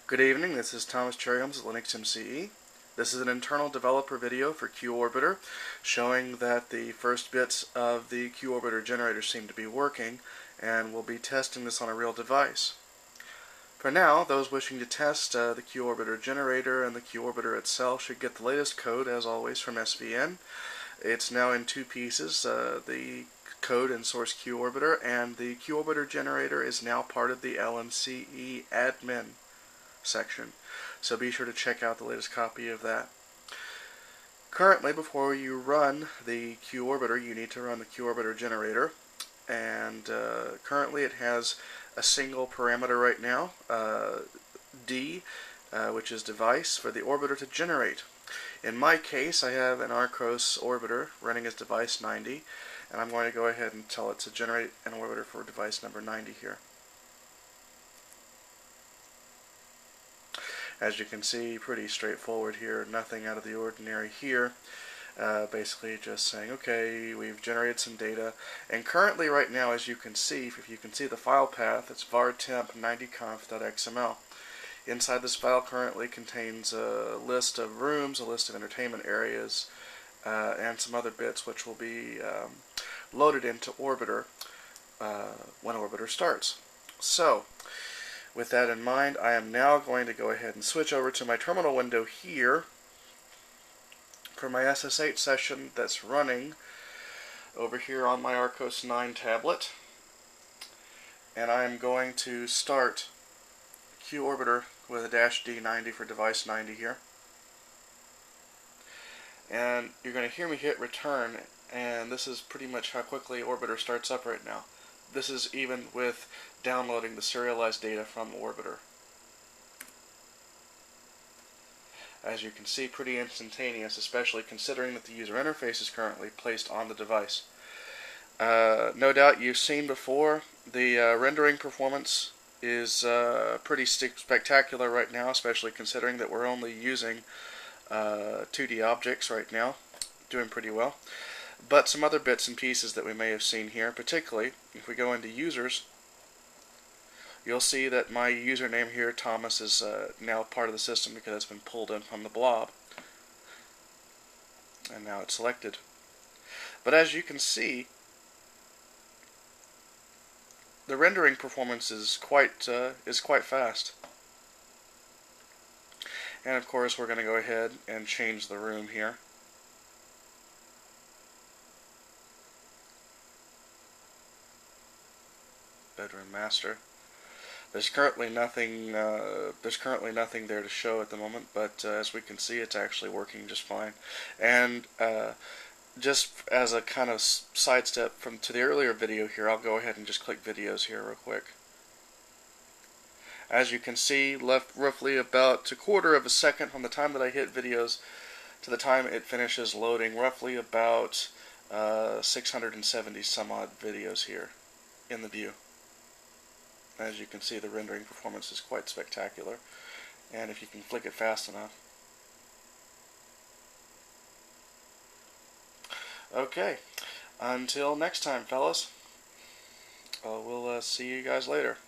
Good evening, this is Thomas Cherryholmes at Linux MCE. This is an internal developer video for qOrbiter showing that the first bits of the qOrbiter generator seem to be working, and we'll be testing this on a real device. For now, those wishing to test the qOrbiter generator and the qOrbiter itself should get the latest code, as always, from SVN. It's now in two pieces, the code and source qOrbiter, and the qOrbiter generator is now part of the LMCE admin section, so be sure to check out the latest copy of that. Currently, before you run the qOrbiter, you need to run the qOrbiter generator, and currently it has a single parameter right now, D, which is device, for the orbiter to generate. In my case, I have an Archos orbiter running as device 90, and I'm going to go ahead and tell it to generate an orbiter for device number 90 here. As you can see, pretty straightforward here, nothing out of the ordinary here. Basically just saying, okay, we've generated some data, and currently right now, as you can see, if you can see the file path, it's var_temp90conf.xml. Inside this file currently contains a list of rooms, a list of entertainment areas, and some other bits which will be loaded into Orbiter when Orbiter starts. So, with that in mind, I am now going to go ahead and switch over to my terminal window here for my SSH session that's running over here on my Archos 9 tablet. And I'm going to start qOrbiter with a -D90 for device 90 here. And you're going to hear me hit return, and this is pretty much how quickly Orbiter starts up right now. This is even with downloading the serialized data from Orbiter. As you can see, pretty instantaneous, especially considering that the user interface is currently placed on the device. No doubt you've seen before, the rendering performance is pretty spectacular right now, especially considering that we're only using 2D objects right now. Doing pretty well. But some other bits and pieces that we may have seen here, particularly if we go into users, you'll see that my username here, Thomas, is now part of the system because it's been pulled in from the blob. And now it's selected. But as you can see, the rendering performance is quite fast. And of course, we're going to go ahead and change the room here. Bedroom master. There's currently nothing there to show at the moment, but as we can see, it's actually working just fine. And just as a kind of sidestep to the earlier video here, I'll go ahead and just click videos here real quick. As you can see, left roughly about a quarter of a second from the time that I hit videos to the time it finishes loading, roughly about 670 some odd videos here in the view. As you can see, the rendering performance is quite spectacular, and if you can flick it fast enough. Okay, until next time, fellas, we'll see you guys later.